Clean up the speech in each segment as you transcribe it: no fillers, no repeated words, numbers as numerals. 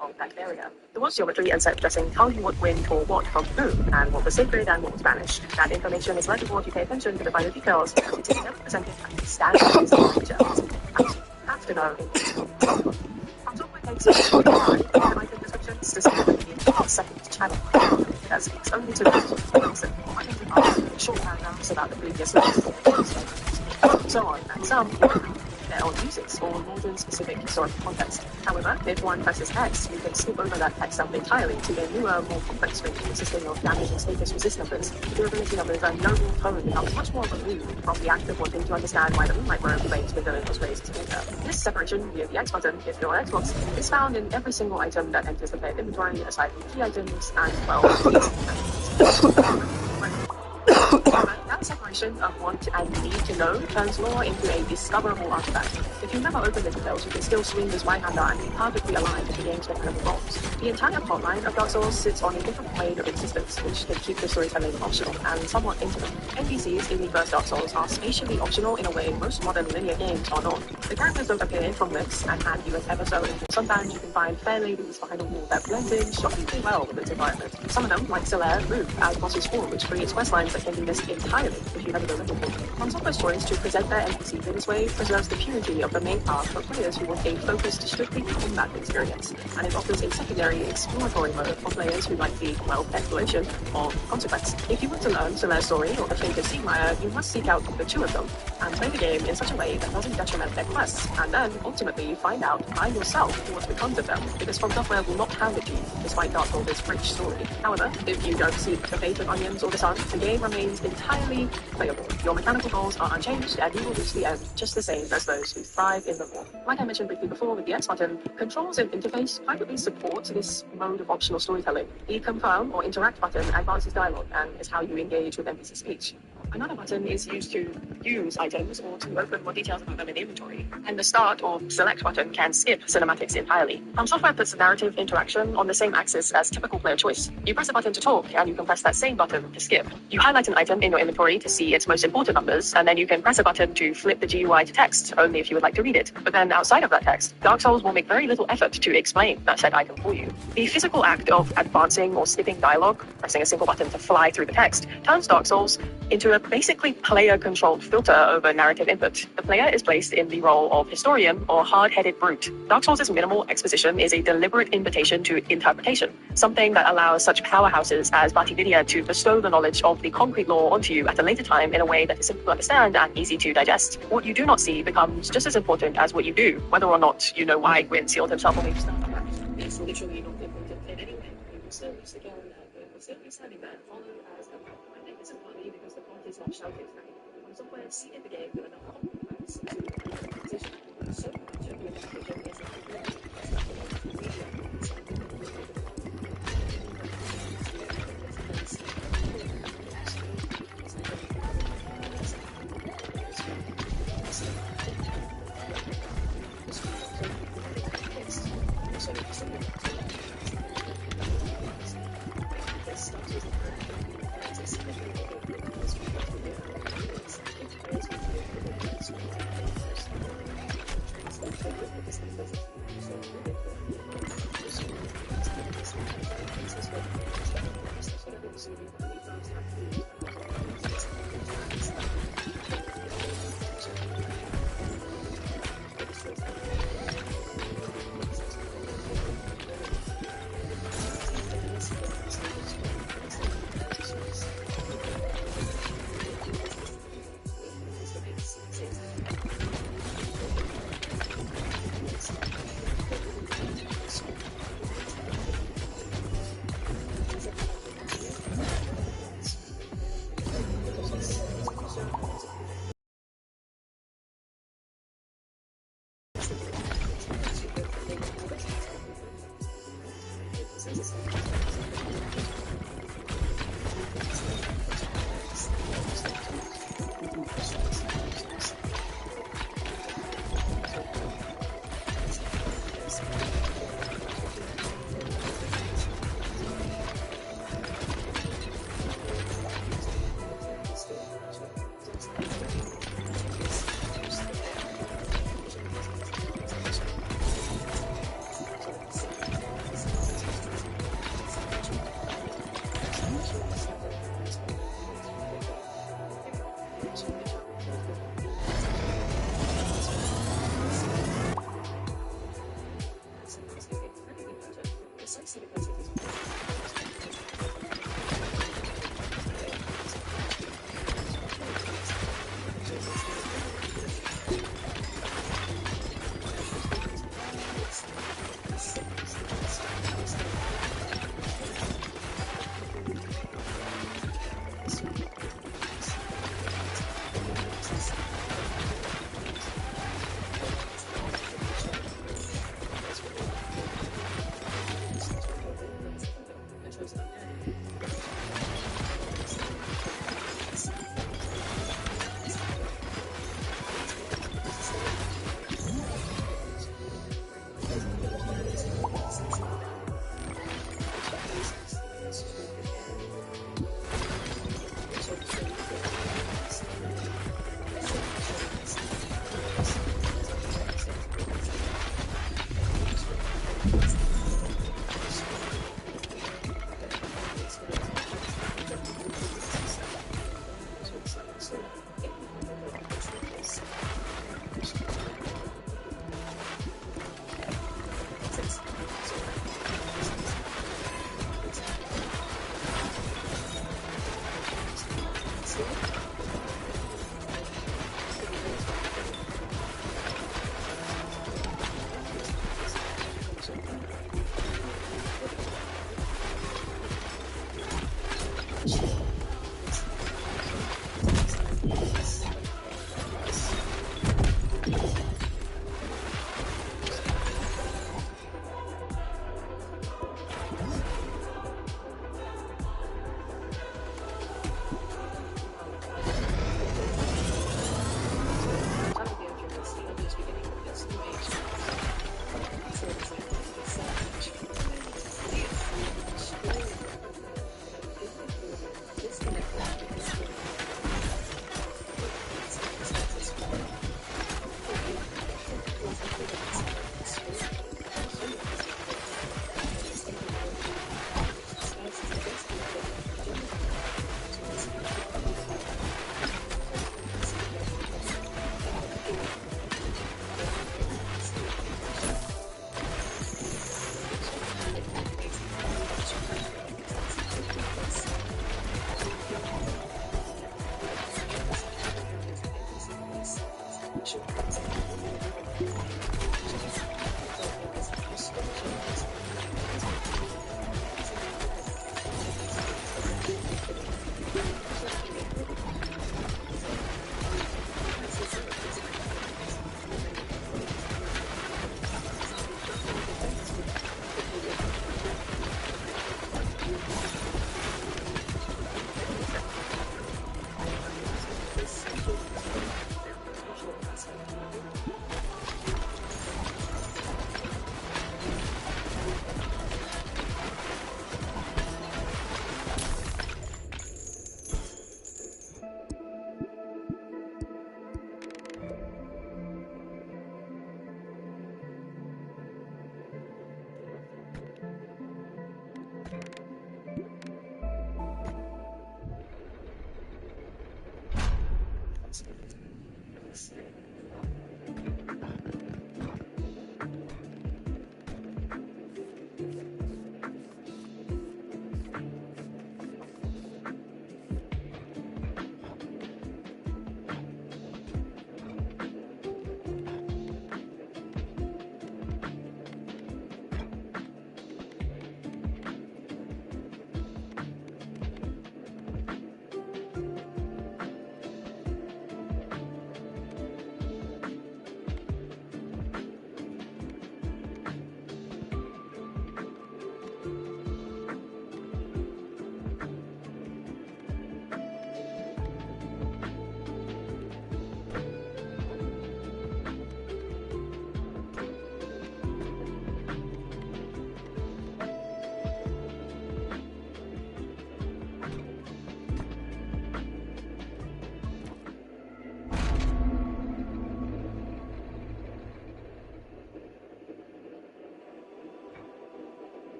Of that area. There was geometry and set dressing how you would win or what from whom, and what was sacred and what was banished. That information is legible if you pay attention to the finer details. It is never presented as a standard picture. You have to know. Software makes it item descriptions specifically in the second channel. That speaks only to the person. Short paragraphs about the previous list. So on, and some their own uses or modern specific historical context. However, if one presses X, you can skip over that text up entirely to a newer, more complex string consisting of damage and status resist numbers. The durability numbers and noble tone becomes much more removed from the act of wanting to understand why the moonlight row remains with the was raised to order. This separation via the X button, if you're on Xbox, is found in every single item that enters the player's inventory aside from key items and, well, that separation of want and need to know turns lore into a discoverable artifact. If you never open the details, you can still swing this right-hander and be perfectly aligned with the game's mechanical goals. The entire plotline of Dark Souls sits on a different plane of existence, which can keep the storytelling optional and somewhat intimate. NPCs in the first Dark Souls are spatially optional in a way most modern linear games are not. The characters don't appear from lips and hand you an ever so little. Sometimes you can find fair ladies behind a wall that blend in shockingly well with its environment. Some of them, like Cigar, move as bosses fall, which creates questlines that can be missed entirely if you you have a little bit. From software's choice to present their NPCs in this way preserves the purity of the main path for players who want a focused, strictly combat experience, and it offers a secondary exploratory mode for players who like the, well, exploration of consequence. If you want to learn Solaire story or the fate of Cigar, you must seek out the two of them, and play the game in such a way that doesn't detriment their quests, and then ultimately find out by yourself what becomes of them, because From Software will not hand it to you, despite Dark Souls' rich story. However, if you don't seek the fate of onions or the sun, the game remains entirely playable. Your mechanical goals are unchanged, and you will reach the end just the same as those who thrive in the war. Like I mentioned briefly before with the X button, controls and interface privately support this mode of optional storytelling. The confirm or interact button advances dialogue and is how you engage with NPC speech. Another button is used to use items or to open more details about them in inventory. And the start or select button can skip cinematics entirely. From Software puts narrative interaction on the same axis as typical player choice. You press a button to talk, and you can press that same button to skip. You highlight an item in your inventory to see its most important numbers, and then you can press a button to flip the GUI to text, only if you would like to read it. But then outside of that text, Dark Souls will make very little effort to explain that said item for you. The physical act of advancing or skipping dialogue, pressing a single button to fly through the text, turns Dark Souls into a basically player-controlled filter over narrative input. The player is placed in the role of historian or hard-headed brute. Dark Souls' minimal exposition is a deliberate invitation to interpretation, something that allows such powerhouses as Batividia to bestow the knowledge of the concrete lore onto you at a later time in a way that is simple to understand and easy to digest. What you do not see becomes just as important as what you do, whether or not you know why Gwyn sealed himself away from stuff. It's literally not important in any way. You will still use the gun and will still be standing there, followed as a I think it's partly because the plot is not shouted. From Software seeded the game with enough compromise to position so much of the interpretation is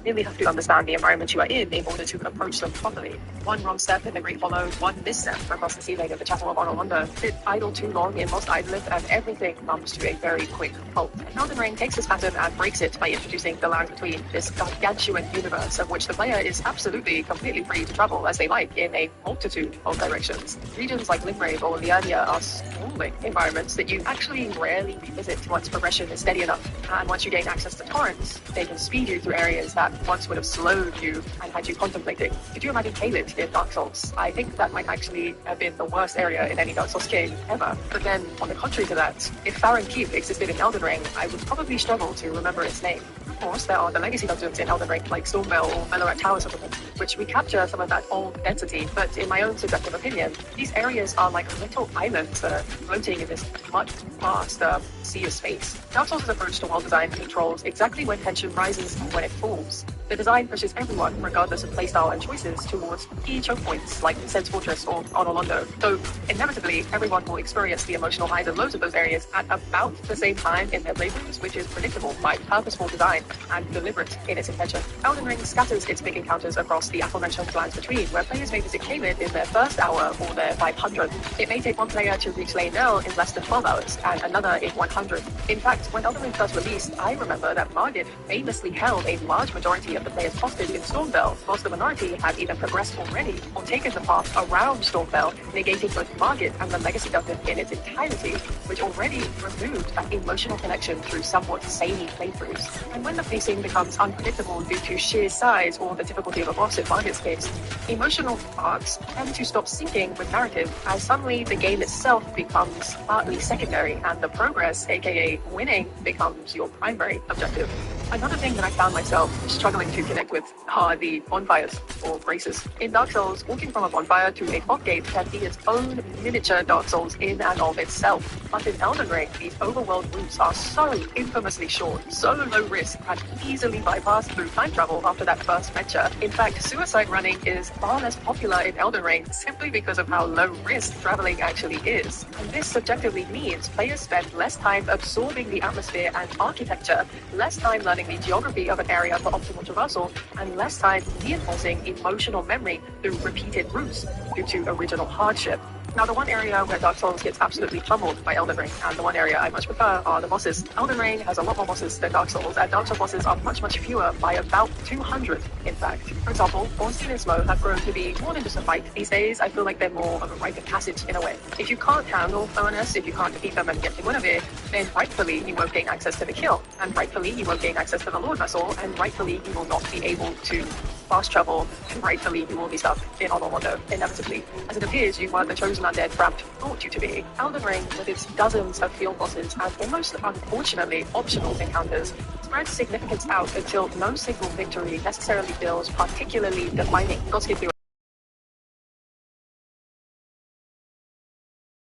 Really have to understand the environment you are in order to approach them properly. One wrong step in the Great Hollow, one misstep across the ceiling of the Chapel of Honolulu. Sit idle too long in Lost Island and everything comes to a very quick halt. Elden Ring takes this pattern and breaks it by introducing the land between, this gargantuan universe of which the player is absolutely completely free to travel as they like in a multitude of directions. Regions like Limgrave or Liurnia are sprawling environments that you actually rarely revisit once progression is steady enough. And once you gain access to torrents, they can speed you through areas that once would have slowed you and had you contemplating. Could you imagine Caelid in Dark Souls? I think that might actually have been the worst area in any Dark Souls game ever. But then, on the contrary to that, if Farron Keep existed in Elden Ring, I would probably struggle to remember its name. Of course, there are the legacy dungeons in Elden Ring, like Stormvale or Mellorat Tower Settlement, which recapture some of that old density, but in my own subjective opinion, these areas are like little islands that are floating in this much vast sea of space. Dark Souls' approach to world design controls exactly when tension rises and when it falls. The design pushes everyone, regardless of playstyle and choices, towards key choke points like Sense Fortress or Honolulu. So, inevitably, everyone will experience the emotional highs and lows of those areas at about the same time in their playthroughs, which is predictable by purposeful design and deliberate in its intention. Elden Ring scatters its big encounters across the aforementioned lands between, where players may visit Caelid in their first hour or their 500th. It may take one player to reach Lane Nell in less than 12 hours, and another in 100. In fact, when Elden Ring first released, I remember that Margit famously held a large majority of the players hostage in Stormvale, whilst the minority had either progressed already or taken the path around Stormvale, negating both Margit and the Legacy Dungeon in its entirety, which already removed that emotional connection through somewhat samey playthroughs. And when the pacing becomes unpredictable due to sheer size or the difficulty of a boss in Margit's case, emotional arcs tend to stop syncing with narrative, as suddenly the game itself becomes partly secondary and the progress, aka winning, becomes your primary objective. Another thing that I found myself struggling to connect with are the bonfires or braces. In Dark Souls, walking from a bonfire to a fog gate can be its own miniature Dark Souls in and of itself. But in Elden Ring, these overworld routes are so infamously short, so low risk, and easily bypassed through time travel after that first venture. In fact, suicide running is far less popular in Elden Ring simply because of how low risk traveling actually is. And this subjectively means players spend less time absorbing the atmosphere and architecture, less time learning the geography of an area for optimal traversal, and less time reinforcing emotional memory through repeated routes due to original hardship. Now, the one area where Dark Souls gets absolutely pummeled by Elden Ring, and the one area I much prefer, are the bosses. Elden Ring has a lot more bosses than Dark Souls, and Dark Souls bosses are much, much fewer by about 200, in fact. For example, Ornstein and Smough have grown to be more than just a fight these days. I feel like they're more of a rite of passage in a way. If you can't handle ONS, if you can't defeat them and get to Guinevere, then rightfully you won't gain access to the kill, and rightfully you won't gain access to the Lord Vessel, and rightfully you will not be able to fast travel, and rightfully you will be stuck in Orlando, inevitably. As it appears, you weren't the chosen undead Brampt thought you to be. Elden Ring, with its dozens of field bosses and almost unfortunately optional encounters, spreads significance out until no single victory necessarily feels particularly defining.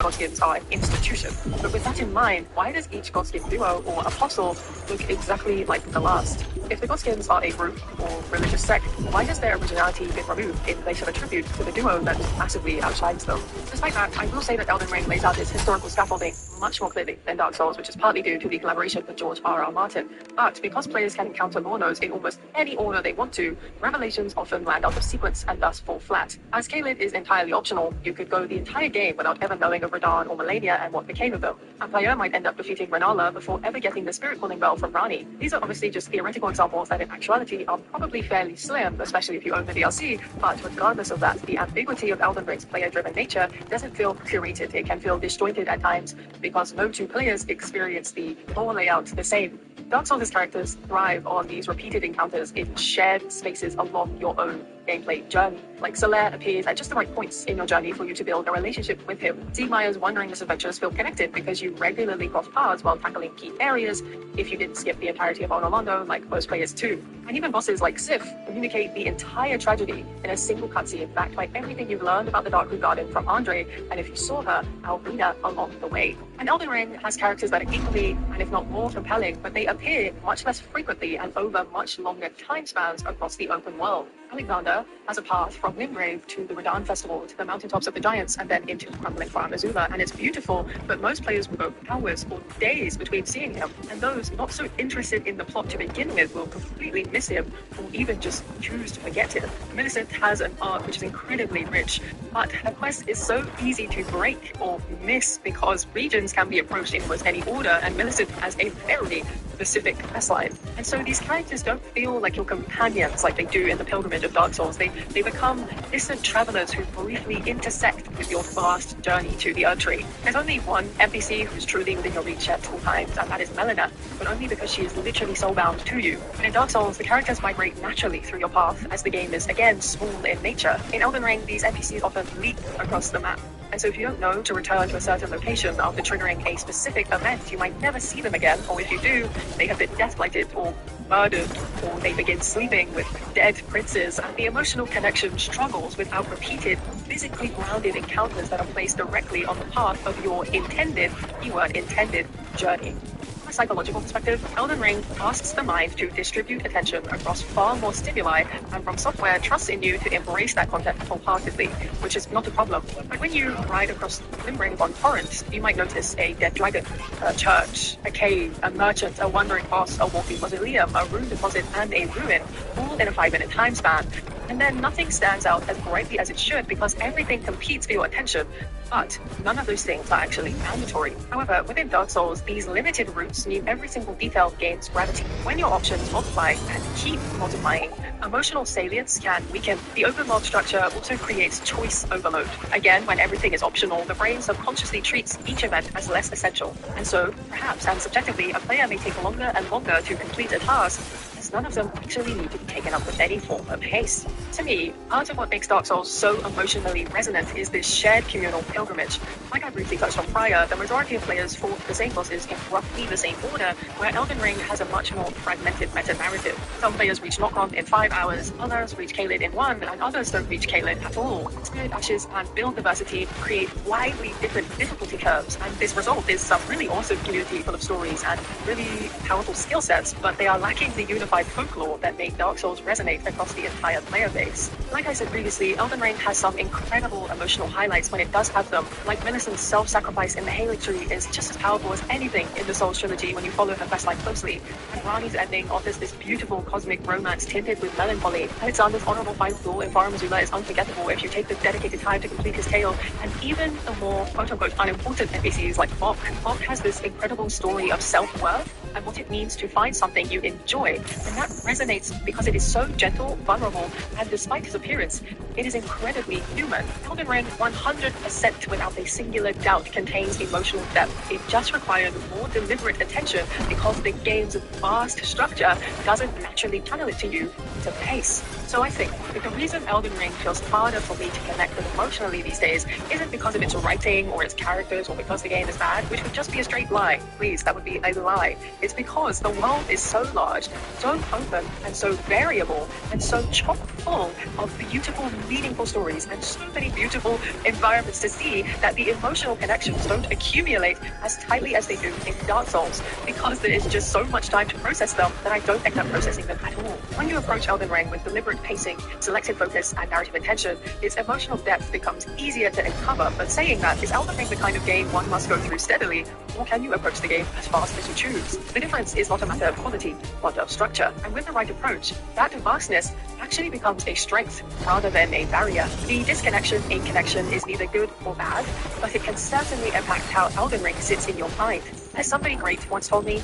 Godskins are an institution. But with that in mind, why does each Godskin duo or apostle look exactly like the last? If the Godskins are a group or religious sect, why has their originality been removed in place of a tribute to the duo that massively outshines them? Despite that, I will say that Elden Ring lays out its historical scaffolding much more clearly than Dark Souls, which is partly due to the collaboration with George R.R. Martin. But because players can encounter lore nodes in almost any order they want to, revelations often land out of sequence and thus fall flat. As Caelid is entirely optional, you could go the entire game without ever knowing of Radahn or Melania and what became of them. A player might end up defeating Renala before ever getting the spirit calling bell from Rani. These are obviously just theoretical examples that in actuality are probably fairly slim, especially if you own the DLC, but regardless of that, the ambiguity of Elden Ring's player-driven nature doesn't feel curated. It can feel disjointed at times because no two players experience the lore layout the same. Dark Souls' characters thrive on these repeated encounters in shared spaces along your own gameplay journey. Like Solaire appears at just the right points in your journey for you to build a relationship with him. Siegmeyer's wandering misadventures feel connected because you regularly cross paths while tackling key areas if you didn't skip the entirety of Orlando like most players too. And even bosses like Sif communicate the entire tragedy in a single cutscene backed by everything you've learned about the Darkroot Garden from Andre, and if you saw her, Alrina along the way. And Elden Ring has characters that are equally, and if not more compelling, but they appear much less frequently and over much longer time spans across the open world. Alexander has a path from Limgrave to the Radahn Festival to the mountaintops of the Giants and then into crumbling Farm Azula, and it's beautiful, but most players will go hours or days between seeing him, and those not so interested in the plot to begin with will completely miss him or even just choose to forget him. Millicent has an arc which is incredibly rich, but her quest is so easy to break or miss because regions can be approached in almost any order, and Millicent has a very specific questline. And so these characters don't feel like your companions like they do in the pilgrimage of Dark Souls. They become distant travelers who briefly intersect with your vast journey to the Erdtree. There's only one NPC who's truly within your reach at all times, and that is Melina, but only because she is literally soulbound to you. But in Dark Souls, the characters migrate naturally through your path as the game is, again, small in nature. In Elden Ring, these NPCs often leap across the map. And so if you don't know to return to a certain location after triggering a specific event, you might never see them again, or if you do, they have been death-blighted or murdered, or they begin sleeping with dead princes, and the emotional connection struggles without repeated, physically grounded encounters that are placed directly on the path of your intended, keyword intended, journey. From a psychological perspective, Elden Ring asks the mind to distribute attention across far more stimuli, and From Software trusts in you to embrace that content wholeheartedly, which is not a problem. But when you ride across Limgrave on torrent, you might notice a dead dragon, a church, a cave, a merchant, a wandering boss, a walking mausoleum, a rune deposit, and a ruin, all in a 5-minute time span. And then nothing stands out as brightly as it should because everything competes for your attention. But none of those things are actually mandatory. However, within Dark Souls, these limited routes mean every single detail gains gravity. When your options multiply and keep multiplying, emotional salience can weaken. The open world structure also creates choice overload. Again, when everything is optional, the brain subconsciously treats each event as less essential. And so, perhaps and subjectively, a player may take longer and longer to complete a task, as none of them actually need to be taken up with any form of haste. To me, part of what makes Dark Souls so emotionally resonant is this shared communal pilgrimage. Like I briefly touched on prior, the majority of players fought the same bosses in roughly the same order, where Elden Ring has a much more fragmented meta-narrative. Some players reach Nokron in 5 hours, others reach Caelid in 1, and others don't reach Caelid at all. Spirit Ashes and build diversity create widely different difficulty curves, and this result is some really awesome community full of stories and really powerful skill sets, but they are lacking the unifying personified folklore that made Dark Souls resonate across the entire player base. Like I said previously, Elden Ring has some incredible emotional highlights when it does have them. Like Millicent's self-sacrifice in the Halig tree is just as powerful as anything in the Souls trilogy when you follow her questline closely. And Rani's ending offers this beautiful cosmic romance tinted with melancholy. Alexander's honorable final duel in Farum Azula is unforgettable if you take the dedicated time to complete his tale. And even the more quote-unquote unimportant NPCs like Bok has this incredible story of self-worth and what it means to find something you enjoy. And that resonates because it is so gentle, vulnerable, and despite his appearance, it is incredibly human. Elden Ring 100% without a singular doubt contains emotional depth. It just requires more deliberate attention because the game's vast structure doesn't naturally channel it to you to pace. So I think that the reason Elden Ring feels harder for me to connect with emotionally these days isn't because of its writing or its characters or because the game is bad, which would just be a straight lie. Please, that would be a lie. It's because the world is so large, so open, and so variable, and so chock full of beautiful, meaningful stories and so many beautiful environments to see that the emotional connections don't accumulate as tightly as they do in Dark Souls because there is just so much time to process them that I don't end up processing them at all. When you approach Elden Ring with deliberate pacing, selective focus, and narrative intention, its emotional depth becomes easier to uncover. But saying that, is Elden Ring the kind of game one must go through steadily, or can you approach the game as fast as you choose? The difference is not a matter of quality, but of structure. And with the right approach, that vastness actually becomes a strength rather than a barrier. The disconnection in connection is neither good or bad, but it can certainly impact how Elden Ring sits in your mind. As somebody great once told me,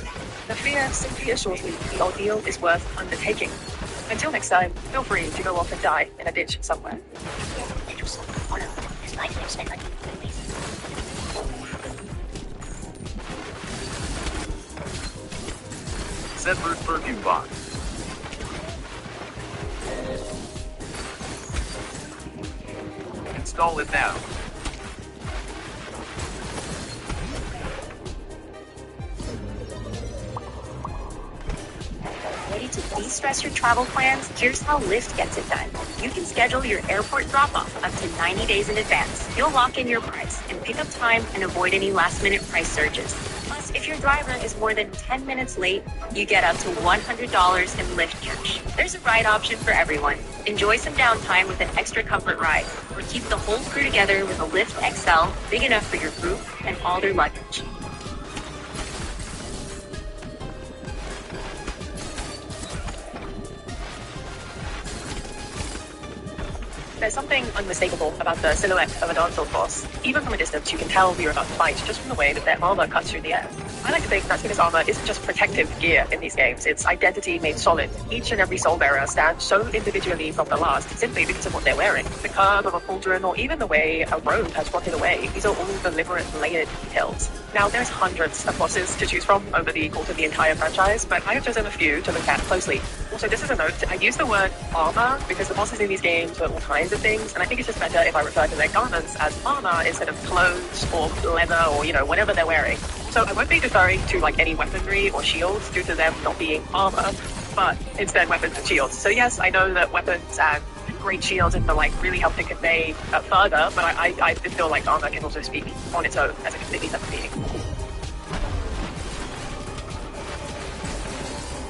the fear simply assures me the ordeal is worth undertaking. Until next time, feel free to go off and die in a ditch somewhere. Separate perfume box. Install it now. Ready to de-stress your travel plans? Here's how Lyft gets it done. You can schedule your airport drop-off up to 90 days in advance. You'll lock in your price and pick up time and avoid any last-minute price surges. Plus, if your driver is more than 10 minutes late, you get up to $100 in Lyft cash. There's a ride option for everyone. Enjoy some downtime with an extra comfort ride, or keep the whole crew together with a Lyft XL big enough for your group and all their luggage. There's something unmistakable about the silhouette of a Dark Souls boss. Even from a distance, you can tell who you're about to fight just from the way that their armor cuts through the air. I like to think that this armor isn't just protective gear in these games, it's identity made solid. Each and every soul bearer stands so individually from the last simply because of what they're wearing. The curve of a pauldron or even the way a robe has rotted away, these are all deliberate, layered details. Now, there's hundreds of bosses to choose from over the course of the entire franchise, but I have chosen a few to look at closely. Also, this is a note, I use the word armor because the bosses in these games are all kinds of things, and I think it's just better if I refer to their garments as armor instead of clothes or leather or, whatever they're wearing. So I won't be referring to any weaponry or shields due to them not being armor, but instead weapons and shields. So yes, I know that weapons and great shields and really help to convey further, but I feel like armor can also speak on its own as a completely separate being.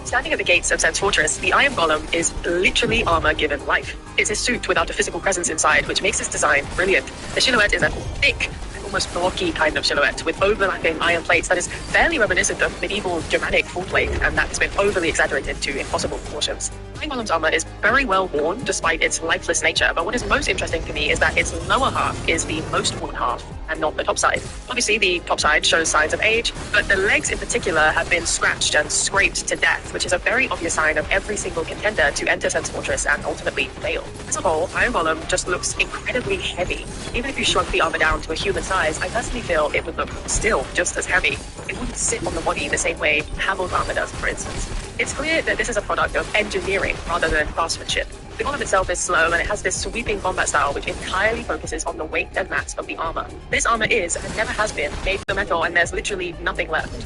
Standing at the gates of Sen's Fortress, the Iron Golem is literally armor given life. It's a suit without a physical presence inside, which makes its design brilliant. The silhouette is a thick, almost blocky kind of silhouette with overlapping iron plates that is fairly reminiscent of medieval Germanic full plate, and that has been overly exaggerated to impossible proportions. Iron Golem's armor is very well worn despite its lifeless nature, but what is most interesting to me is that its lower half is the most worn half and not the top side. Obviously, the top side shows signs of age, but the legs in particular have been scratched and scraped to death, which is a very obvious sign of every single contender to enter Sen's Fortress and ultimately fail. As a whole, Iron Golem just looks incredibly heavy. Even if you shrunk the armor down to a human size, I personally feel it would look still just as heavy. It wouldn't sit on the body the same way Havel's armor does, for instance. It's clear that this is a product of engineering rather than craftsmanship. The golem itself is slow, and it has this sweeping combat style which entirely focuses on the weight and mass of the armor. This armor is, and never has been, made from metal, and there's literally nothing left.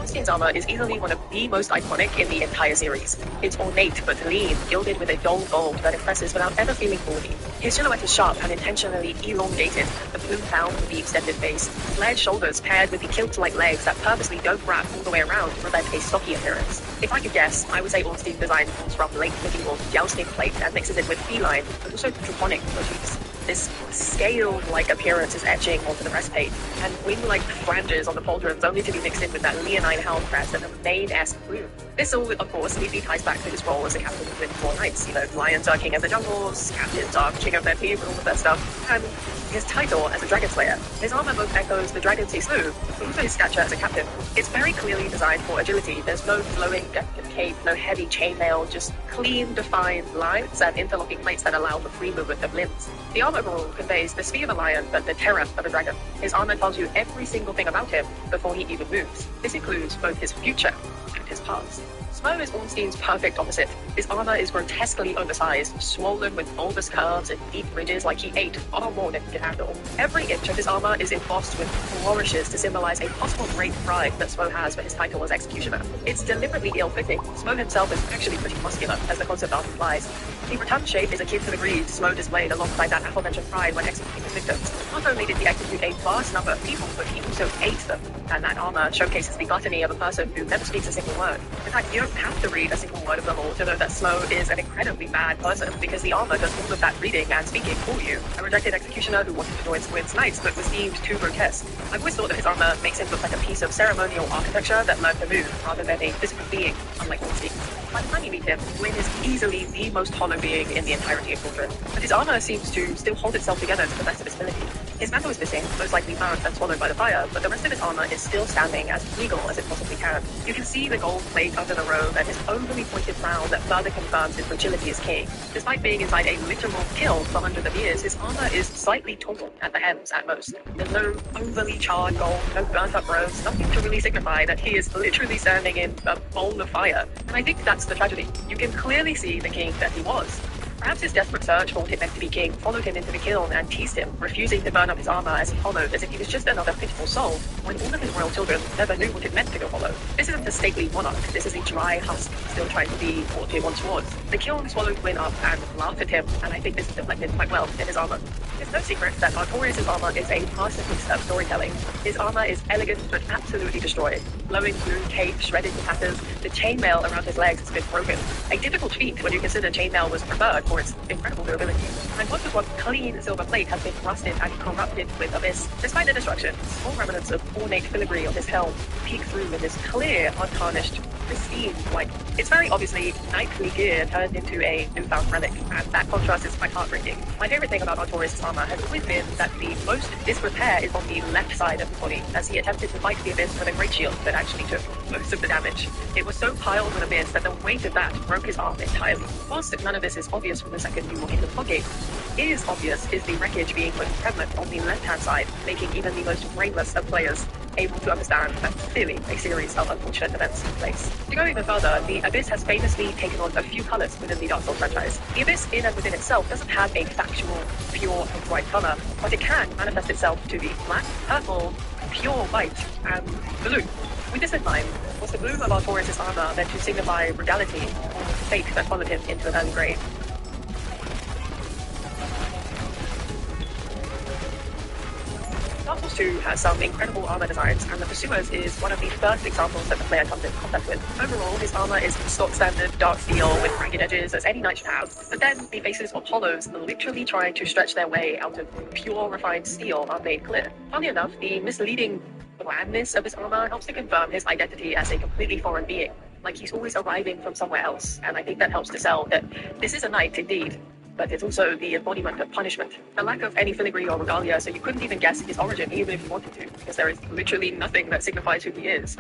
Ornstein's armor is easily one of the most iconic in the entire series. It's ornate but lean, gilded with a dull gold that impresses without ever feeling gaudy. His silhouette is sharp and intentionally elongated, the plume bound with the extended base, flared shoulders paired with the kilt-like legs that purposely don't wrap all the way around to prevent a stocky appearance. If I could guess, I would say Ornstein design comes from late medieval jousting plate and mixes it with feline, but also draconic motifs. This scale-like appearance is etching onto the breastplate, and wing-like flanges on the pauldrons only to be mixed in with that leonine helm crest and the mane-esque plume. This all, of course, neatly ties back to his role as a captain within 4 knights. You know, lions are king of the jungles, captains are king of their team, and all of that stuff. And his title as a dragon slayer. His armor both echoes the dragons he slew, but also his stature as a captain. It's very clearly designed for agility. There's no flowing delicate cape, no heavy chainmail, just clean, defined lines and interlocking plates that allow for free movement of limbs. The armor overall conveys the speed of a lion, but the terror of a dragon. His armor tells you every single thing about him before he even moves. This includes both his future and his past. Smough is Ornstein's perfect opposite. His armor is grotesquely oversized, swollen with bulbous curves and deep ridges like he ate far more than he could handle. Every inch of his armor is embossed with flourishes to symbolize a possible great pride that Smough has for his title as executioner. It's deliberately ill-fitting. Smough himself is actually pretty muscular, as the concept art implies. The rotund shape is akin to the greed Smough displayed alongside that aforementioned pride when executing his victims. Not only did he execute a vast number of people, but he also ate them. And that armor showcases the gluttony of a person who never speaks a single word. In fact, you don't have to read a single word of the law to know that Smough is an incredibly bad person, because the armor does all of that reading and speaking for you. A rejected executioner who wanted to join Squid's Knights but was deemed too grotesque. I've always thought that his armor makes him look like a piece of ceremonial architecture that learned to move, rather than a physical being, unlike Ornstein. By the time you meet him, Gwyn is easily the most hollow being in the entirety of Cauldron, but his armor seems to still hold itself together to the best of its ability. His mantle is missing, most likely burnt and swallowed by the fire, but the rest of his armor is still standing as regal as it possibly can. You can see the gold plate under the robe and his overly pointed crown that further confirms his fragility as king. Despite being inside a literal kill from under the ears, his armor is slightly torn at the hems at most. There's no overly charred gold, no burnt up robes, nothing to really signify that he is literally standing in a bowl of fire. And I think that's the tragedy. You can clearly see the king that he was. Perhaps his desperate search for what it meant to be king followed him into the kiln and teased him, refusing to burn up his armor as he followed, as if he was just another pitiful soul, when all of his royal children never knew what it meant to go hollow. This isn't a stately monarch, this is a dry husk, still trying to be what he once was. The kiln swallowed Gwyn up and laughed at him, and I think this is reflected quite well in his armor. It's no secret that Artorius' armor is a masterpiece of storytelling. His armor is elegant but absolutely destroyed. Flowing blue cape shredded to tatters, the chainmail around his legs has been broken. A difficult feat when you consider chainmail was preferred for its incredible durability. And most of one clean silver plate has been rusted and corrupted with abyss. Despite the destruction, small remnants of ornate filigree on his helm peek through in this clear, untarnished, pristine white. It's very obviously knightly gear turned into a newfound relic, and that contrast is quite heartbreaking. My favorite thing about Artorius' armor has always been that the most disrepair is on the left side of his body, as he attempted to fight the abyss with a great shield that actually took most of the damage. It was so piled with abyss that the weight of that broke his arm entirely. Whilst none of this is obvious from the second you walk into the floodgate, is obvious is the wreckage being most prevalent on the left-hand side, making even the most brainless of players able to understand that clearly a series of unfortunate events took place. To go even further, the Abyss has famously taken on a few colours within the Dark Souls franchise. The Abyss in and within itself doesn't have a factual, pure and white colour, but it can manifest itself to be black, purple, pure white, and blue. With this in mind, was the blue of Artorius' armour meant to signify regality or fate that followed him into an early grave? Dark Souls 2 has some incredible armor designs, and the Pursuers is one of the first examples that the player comes in contact with. Overall, his armor is stock standard dark steel with ragged edges as any knight should have, but then the faces of hollows literally trying to stretch their way out of pure refined steel are made clear. Funny enough, the misleading blandness of his armor helps to confirm his identity as a completely foreign being, like he's always arriving from somewhere else, and I think that helps to sell that this is a knight indeed, but it's also the embodiment of punishment. The lack of any filigree or regalia, so you couldn't even guess his origin even if you wanted to, because there is literally nothing that signifies who he is.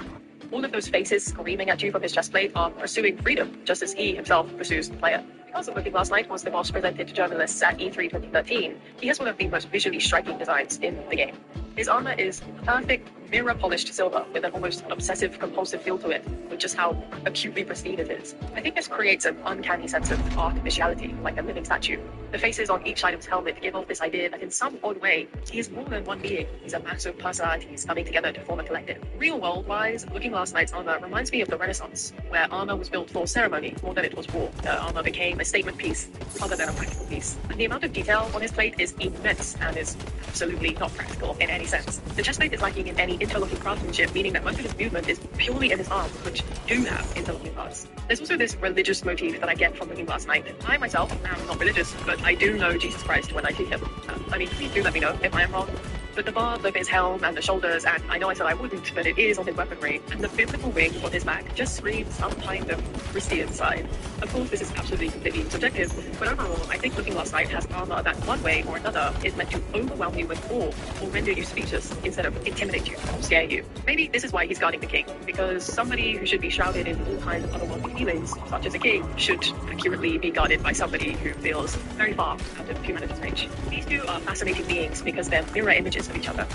All of those faces screaming at you from his chestplate are pursuing freedom, just as he himself pursues the player. Because Looking Last Night was the boss presented to journalists at E3 2013, he has one of the most visually striking designs in the game. His armor is perfect mirror polished silver with an almost obsessive compulsive feel to it, with just how acutely pristine it is. I think this creates an uncanny sense of artificiality, like a living statue. The faces on each side of his helmet give off this idea that in some odd way, he is more than one being. He's a mass of personalities coming together to form a collective. Real world-wise, Looking Last Night's armor reminds me of the Renaissance, where armor was built for ceremony more than it was war. The armor became a statement piece rather than a practical piece. And the amount of detail on his plate is immense and is absolutely not practical in any sense. The chestplate is lacking in any interlocking craftsmanship, meaning that most of his movement is purely in his arms, which do have interlocking parts. There's also this religious motif that I get from Looking Last Night. I myself am not religious, but I do know Jesus Christ when I see him. Please do let me know if I am wrong. But the barbs of his helm and the shoulders, and I know I said I wouldn't, but it is on his weaponry, and the biblical wing on his back just screams some kind of Christian side. Of course, this is absolutely completely subjective, but overall, I think Looking Last Night has armor that one way or another is meant to overwhelm you with awe or render you speechless instead of intimidate you or scare you. Maybe this is why he's guarding the king, because somebody who should be shrouded in all kinds of otherworldly feelings, such as a king, should accurately be guarded by somebody who feels very far out of humanity's reach. These two are fascinating beings because they're mirror images of each other.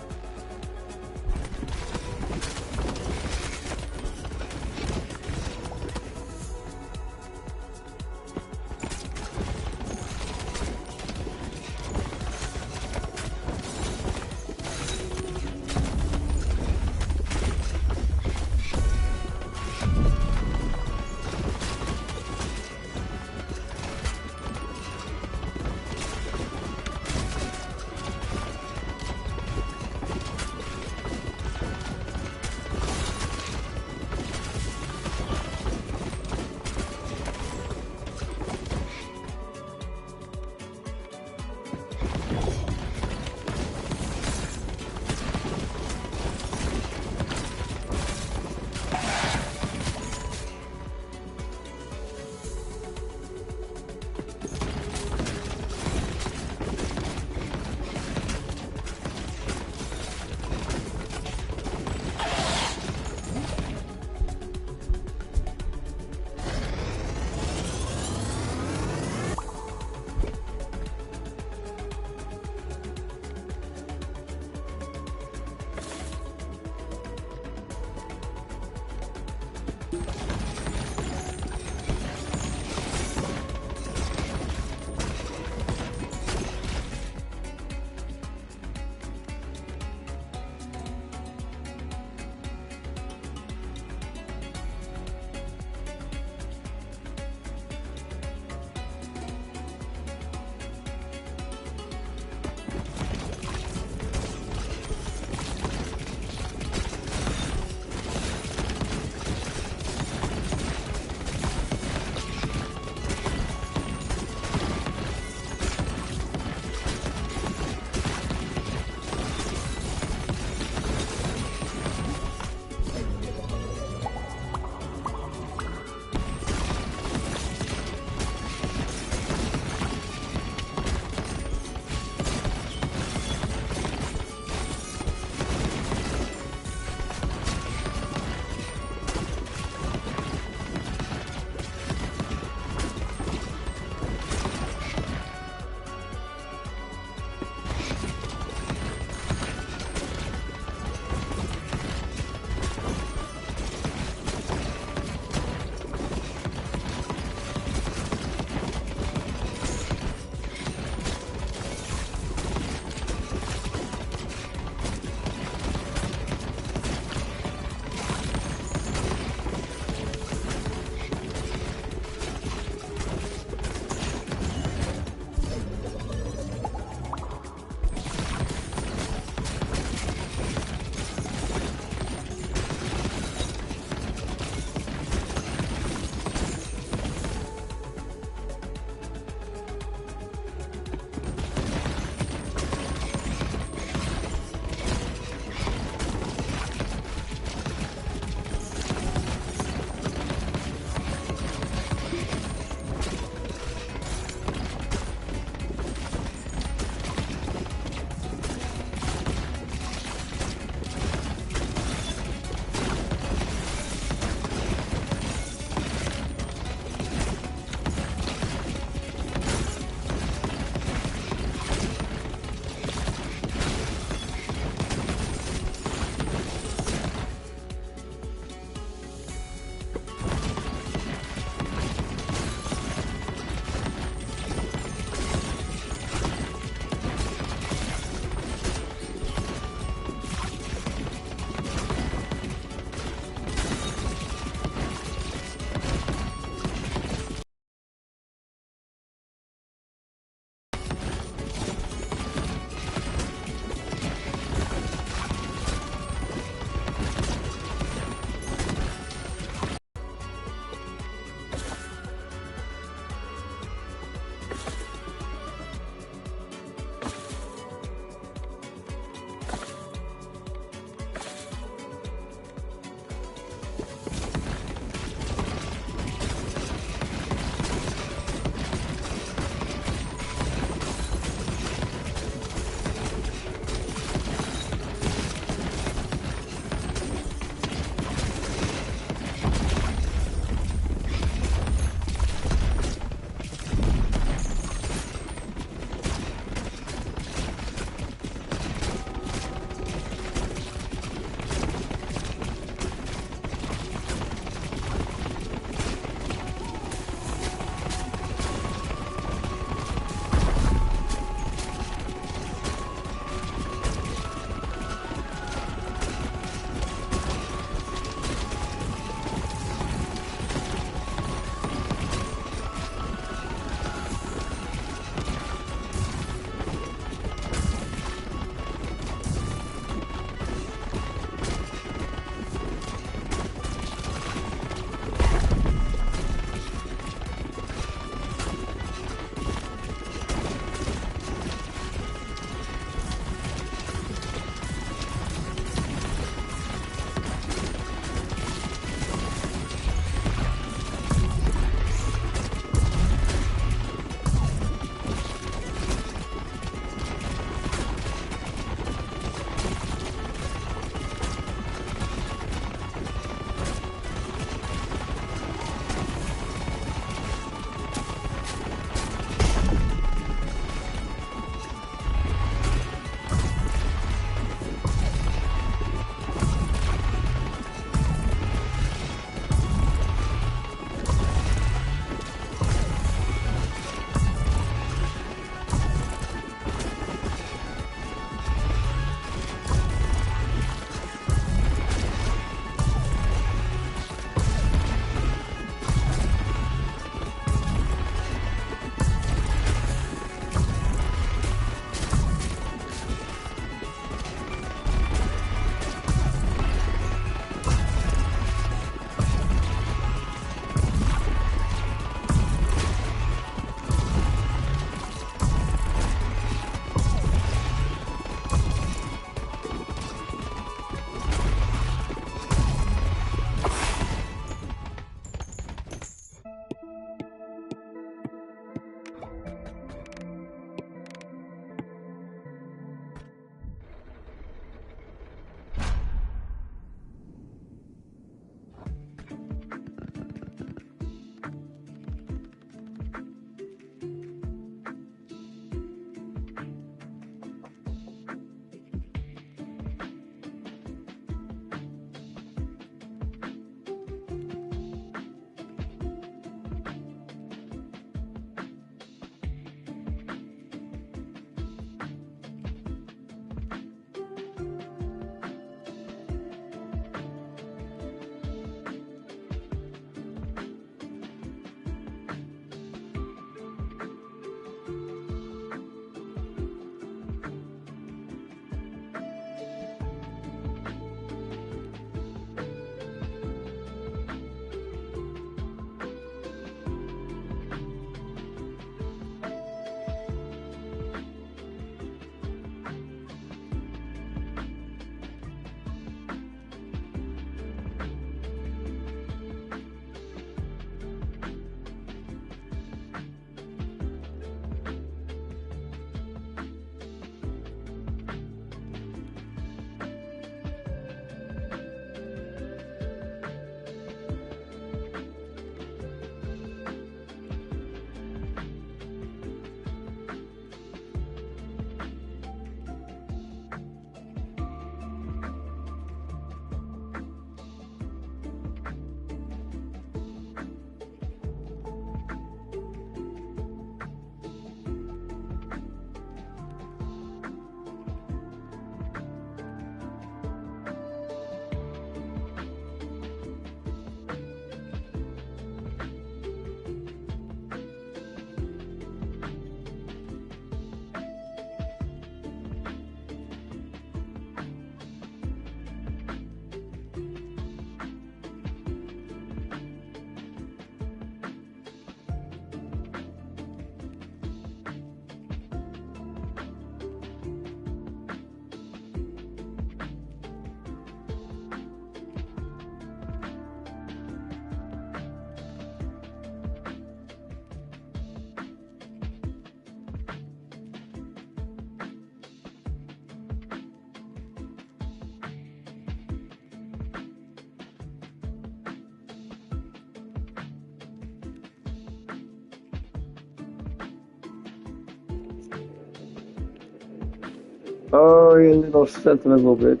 Oh, you little sentimental bitch.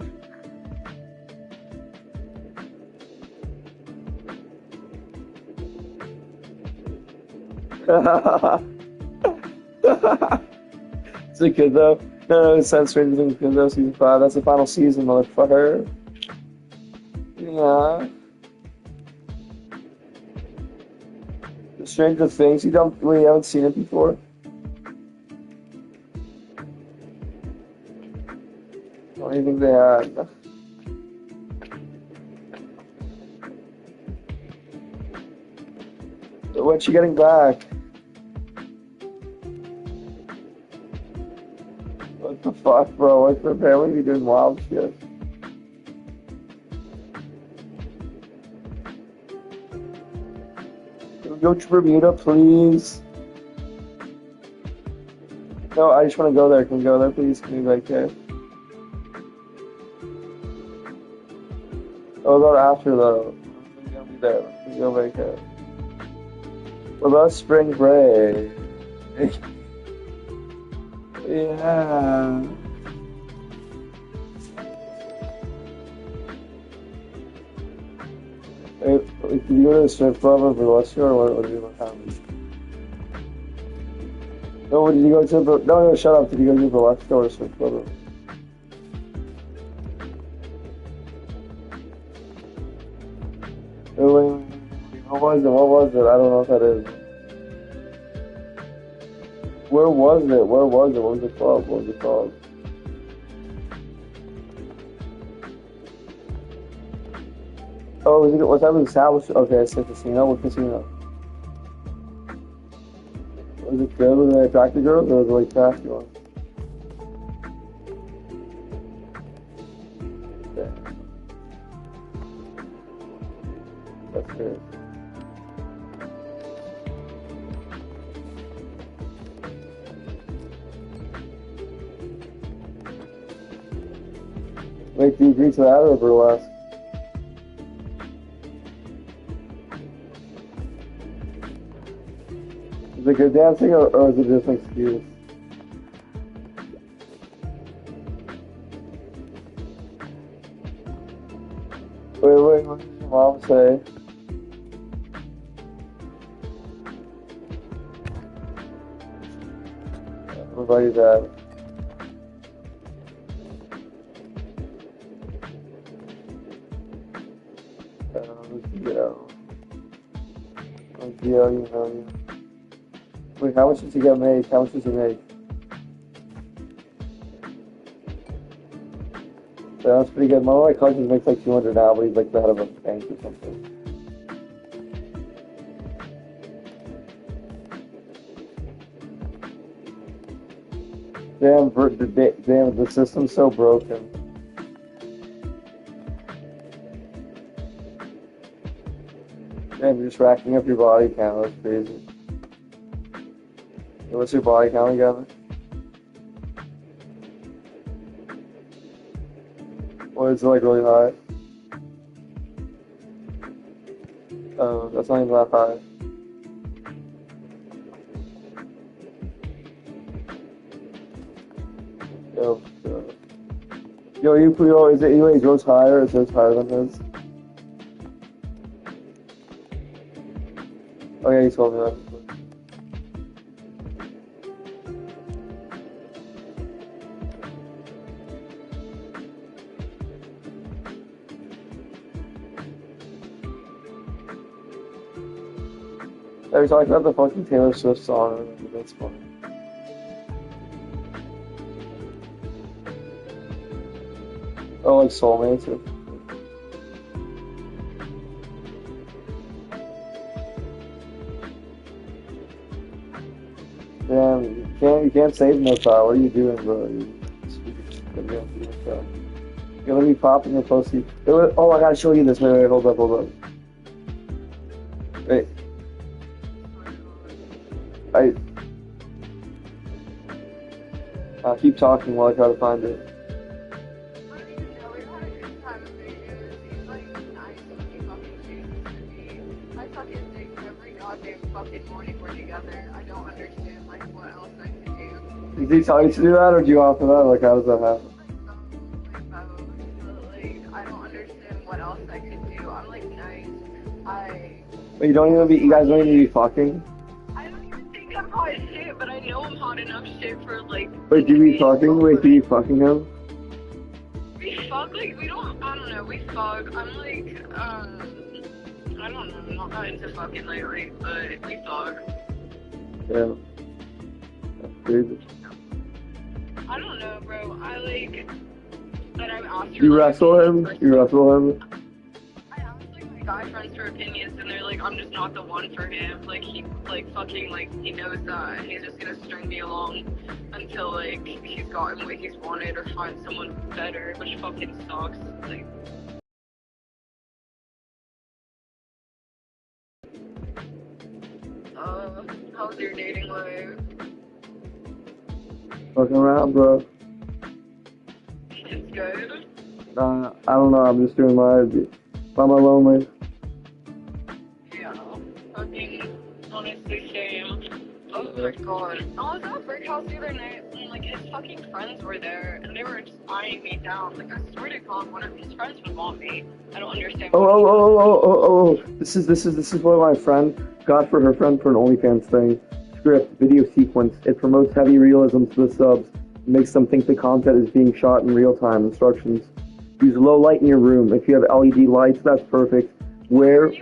It's a good though. No, it sounds Stranger Things good though. Season 5. That's the final season, motherfucker. Yeah. Stranger Things. You haven't seen it before. What do you think they had? When's she getting back? What the fuck, bro? What's her family be doing wild shit? Can we go to Bermuda, please? No, I just want to go there. Can we go there, please? Can we vacate? I'll go after though. We're gonna be there. We go vacate. What about spring break? Yeah. Hey, did you go to the strip club or burlesque or what did you want to happen? No, did you go to no, shut up. Did you go to burlesque or strip club? Wait, what was it? What was it? I don't know what that is. Where was it? Where was it? What was it called? What was it called? Oh, what type of establishment? Okay, it's a casino. What casino? Was it good? Was it attractive girls or was it like trashy ones? Yeah. That's good. Wait, do you agree to that or burlesque? Is it good dancing or is it just an excuse? Wait, what did your mom say? What about your dad? You. Wait, how much did you get made? How much did you make? Yeah, that's pretty good. One of my cousins makes like 200 now, but he's like the head of a bank or something. Damn, the system's so broken. Damn, you're just racking up your body count. That's crazy. What's your body count again? Or is it like really high? Oh, that's not even that high. Is it yours higher or is yours higher than his? Oh yeah, you told me that. I was talking about the fucking Taylor Swift song, that's funny. Oh, like Soulmates? Damn, you can't save no file. What are you doing, bro? You're gonna be popping your pussy. Oh, I gotta show you this. Wait, hold up. Wait. I'll keep talking while I try to find it. Fucking morning we're together. I don't understand like what else I can do. Did he tell you to do that, or do you offer that? Like, how does that happen? Like, I don't understand what else I could do. I'm like nice. But you guys don't even be fucking? I don't even think I'm hot shit, but I know I'm hot enough shit for like. Wait, do you be fucking? Wait, do you be fucking him? We fuck, like, I don't know, we fuck. I'm like, I don't know, I'm not that into fucking lately, but we fuck. Yeah. That's crazy. I don't know, bro. I like that I've asked You wrestle him? You wrestle him? I asked like my guy friends for opinions, and they're like, I'm just not the one for him. Like he like fucking like he knows that, and he's just gonna string me along until like he's gotten what he's wanted or finds someone better, which fucking sucks. Like. How's your dating life? Fucking around, bro. It's good. I don't know. I'm just doing my lonely. Yeah. Fucking honestly same. Oh my god. I was at Brick House the other night and like his fucking friends were there and they were just eyeing me down. Like I swear to God, one of his friends would want me. I don't understand. Oh. This is what my friend got for her friend for an OnlyFans thing. Script, video sequence. It promotes heavy realism to the subs. It makes them think the content is being shot in real time. Instructions. Use low light in your room. If you have LED lights, that's perfect. Wear...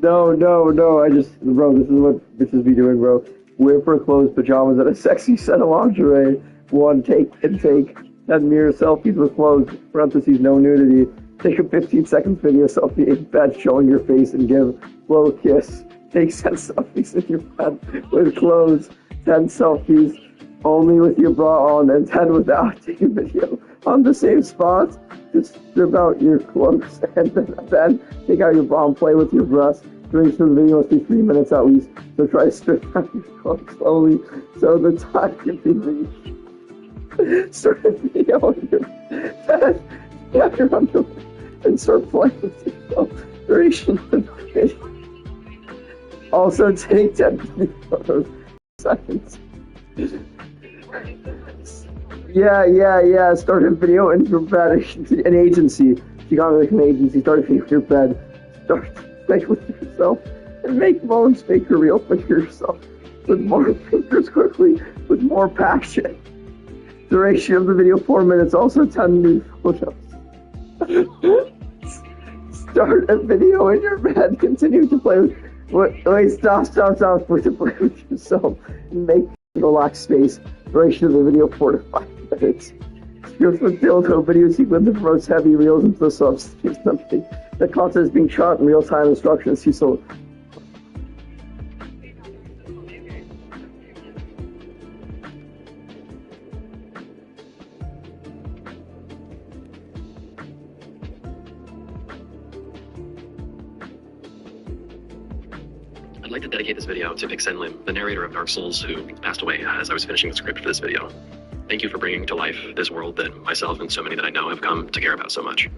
No. Bro, this is what bitches be doing, bro. Wear for clothes, pajamas, and a sexy set of lingerie. 1, take. 10 mirror selfies with clothes. Parentheses, no nudity. Take a 15 seconds video selfie in bed showing your face and give slow kiss. Take 10 selfies in your bed with clothes. 10 selfies only with your bra on and 10 without. Take a video on the same spot. Just strip out your clothes and then take out your bra and play with your breasts. Duration of the video must be 3 minutes at least, so try to strip out your clothes slowly so the time can be reached. Start a video on your bed, have your underwear, and start playing with yourself. Duration of the video. Also take 10 photos. Seconds. Yeah. Start a video in your bed. An agency. You got like an agency. Start a video in your bed. Start play with yourself and make moans. Make a real picture of yourself with more fingers quickly, with more passion. Duration of the video 4 minutes. Also 10 new photos. Start a video in your bed. Continue to play with. Wait, stop. Wait to play with yourself and make relaxed space. Duration of the video 4 to 5 minutes. Script with dildo video sequence that promotes heavy reels into the substitute something. The content is being shot in real time. Instructions. See so. I'd like to dedicate this video to Vic Senlim, the narrator of Dark Souls, who passed away as I was finishing the script for this video. Thank you for bringing to life this world that myself and so many that I know have come to care about so much.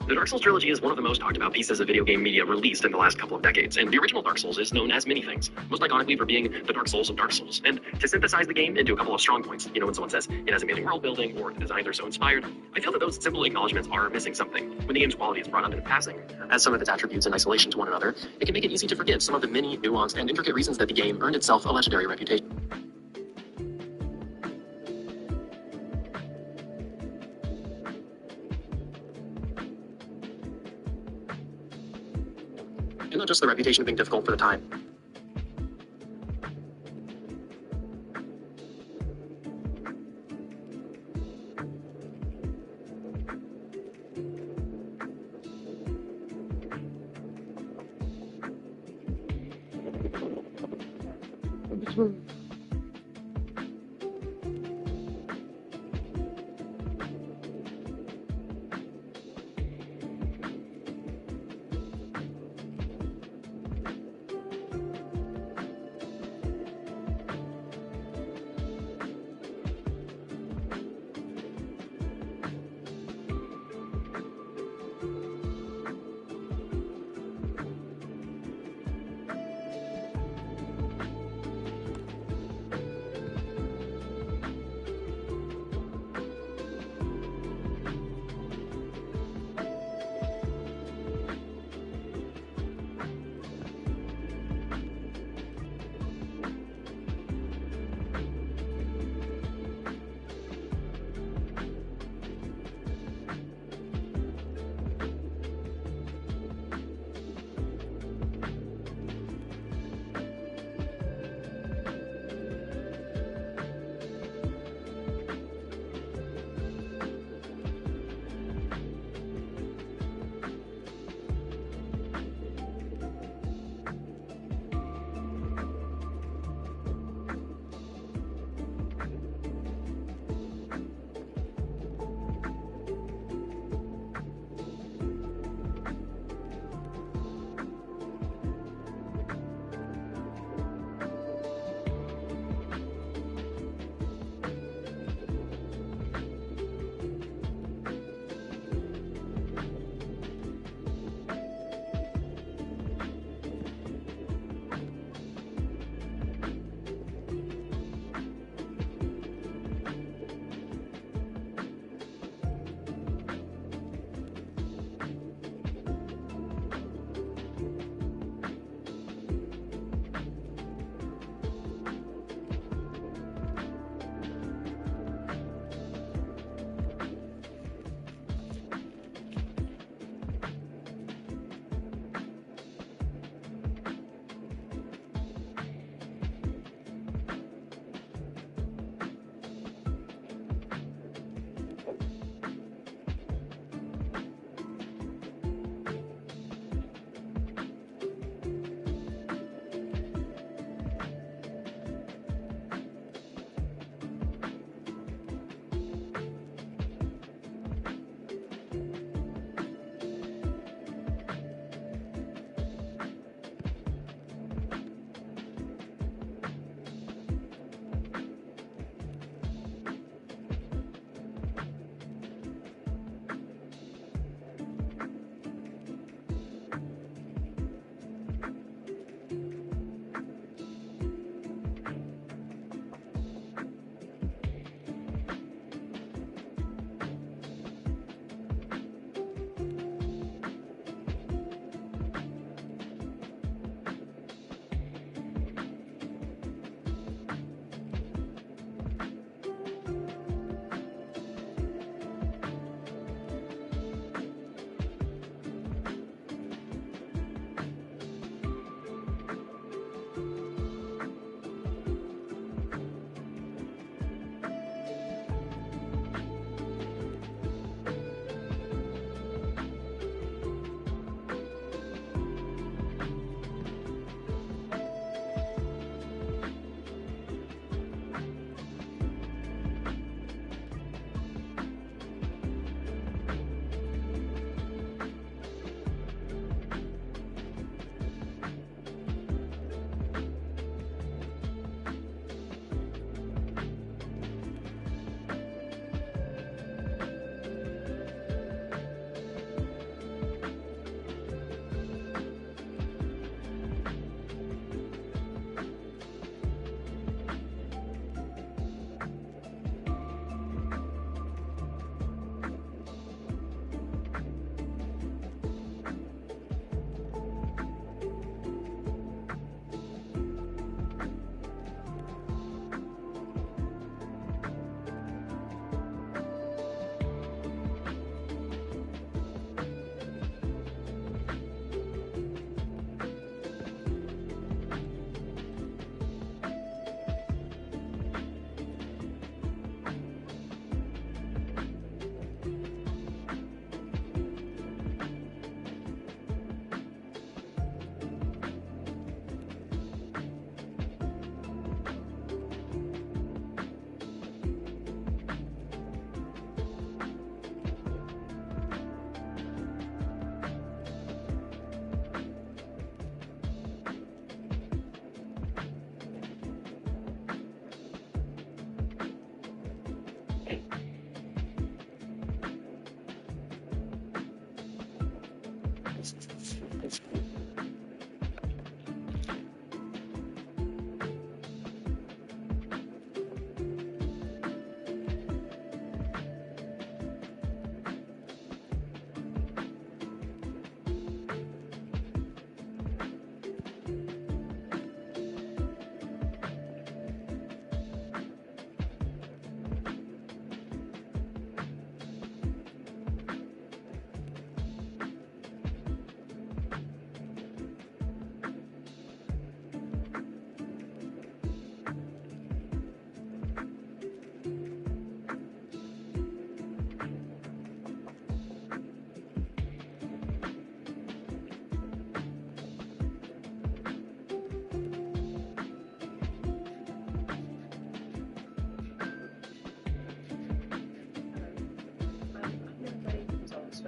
The Dark Souls trilogy is one of the most talked about pieces of video game media released in the last couple of decades, and the original Dark Souls is known as many things, most iconically for being the Dark Souls of Dark Souls. And to synthesize the game into a couple of strong points, when someone says it has amazing world building or the designs are so inspired, I feel that those simple acknowledgements are missing something. When the game's quality is brought up in passing, as some of its attributes in isolation to one another, it can make it easy to forget some of the many nuanced and intricate reasons that the game earned itself a legendary reputation. And not just the reputation of being difficult for the time.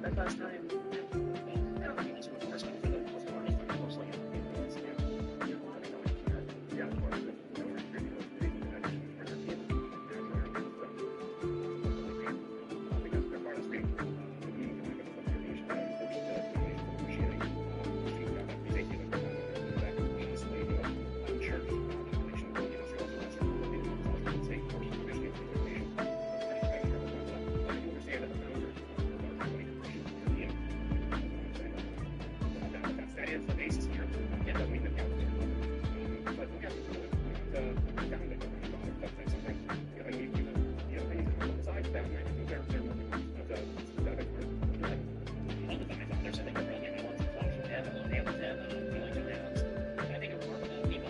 my first time. I don't think it's of course, but for the most part, it's mostly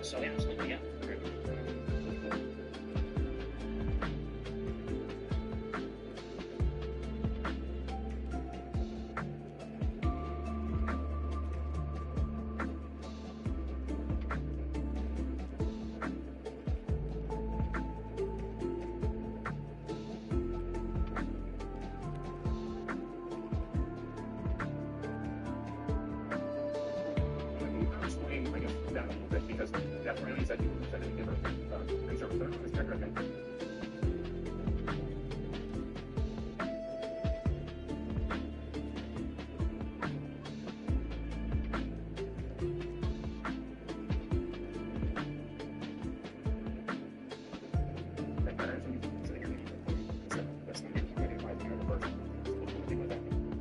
so absolutely, yeah. Because that's where he said you said that he never conservative his character, I think.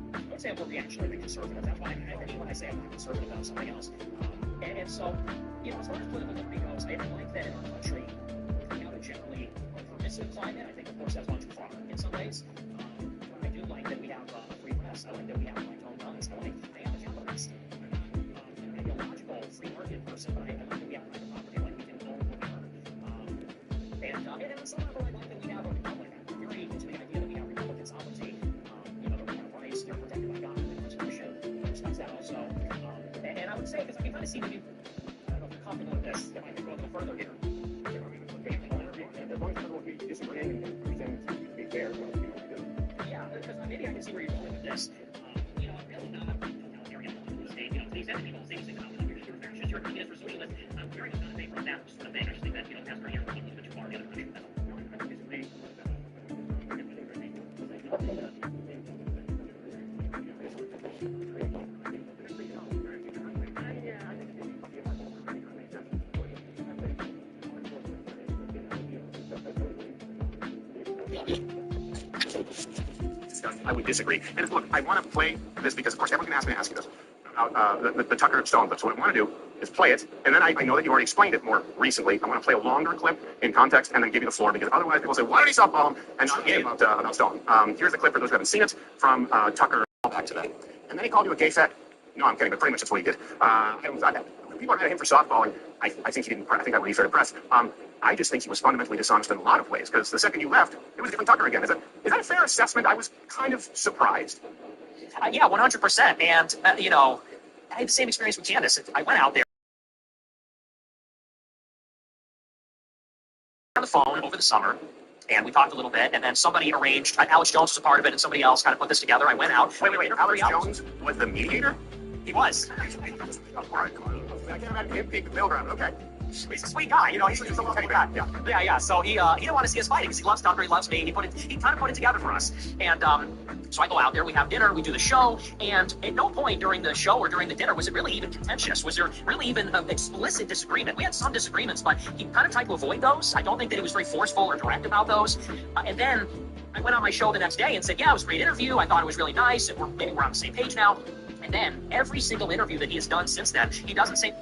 I would say I'm more reactionary conservative. That's why I think when I say I'm not conservative about something else. And so, you know, as far as political liberty goes, I don't like that in our country, you know, a generally permissive climate. I think, of course, that's gone too far in some ways. I do like that we have a free press. I like that we have like own guns. I like that they have a capitalist. I'm not an ideological free market person, but I like that we have private property, like we can own whatever. And on some level, I like that we have a republic. I'm very into the idea that we have republican sovereignty. You know, that we have rights, they're protected by God and the Constitution. I respect that also. And I would say, because we kind of see maybe, I don't know if you're comfortable with this, if I could go a little further here. As long as everyone be disagreeing and everything to be fair, yeah, because maybe I can see where you're going with this. You know, I'm really not a very state, you know, to the extent that people say things about your fascist, your communist, or socialist, I'm very much not in favor of that sort of thing. I just think that, you know, that's pretty important, but you are the other country. That's all. I disagree. I would disagree. And look, I want to play this because, of course, everyone can ask me to ask you this about the Tucker Stone clip. So what I want to do is play it, and then I know that you already explained it more recently. I want to play a longer clip in context and then give you the floor, because otherwise people say, why did he softball him and not get about Stone? Here's the clip for those who haven't seen it from Tucker back to that. And then he called you a gay fat. No, I'm kidding, but pretty much that's what he did. People are mad at him for softballing. I think he didn't. I think that when he started press. I just think he was fundamentally dishonest in a lot of ways, because the second you left, it was a different Tucker again. Is that a fair assessment? I was kind of surprised. Yeah, 100%. And, you know, I had the same experience with Candace. I went out there on the phone over the summer, and we talked a little bit, and then somebody arranged, Alex Jones was a part of it, and somebody else kind of put this together. I went out. Wait. Alex Jones was the mediator? He was. All right, come on. I can't imagine him being the middle ground. Okay. He's a sweet guy, you know. He's a little tiny guy. Yeah. So he didn't want to see us fighting because he loves Tucker, he loves me. He kind of put it together for us. And so I go out there, we have dinner, we do the show, and at no point during the show or during the dinner was it really even contentious. Was there really even an explicit disagreement? We had some disagreements, but he kind of tried to avoid those. I don't think that he was very forceful or direct about those. And then I went on my show the next day and said, yeah, it was a great interview. I thought it was really nice, and maybe we're on the same page now. And then every single interview that he has done since then, he doesn't say.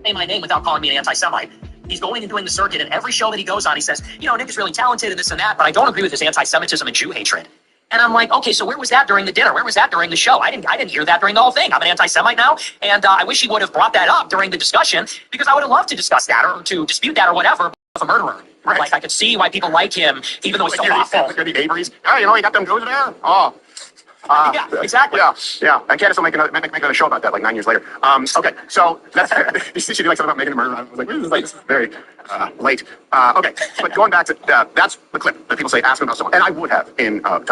say my name without calling me an anti-Semite. He's going and doing the circuit, and every show that he goes on, he says, Nick is really talented and this and that, but I don't agree with his anti-Semitism and Jew hatred. And I'm like, okay, so where was that during the dinner? Where was that during the show? I didn't hear that during the whole thing. I'm an anti-Semite now, and I wish he would have brought that up during the discussion, because I would have loved to discuss that or to dispute that or whatever. Of a murderer, right? Like I could see why people like him, even though he's so awful. The Averys. Oh, you got them goes there. Oh. Yeah, exactly. Yeah. And Candace will make another show about that like 9 years later. Okay, so that's she did like something about making a murder. I was like, this is very late. Okay, but going back to that's the clip that people say ask him about someone, and I would have in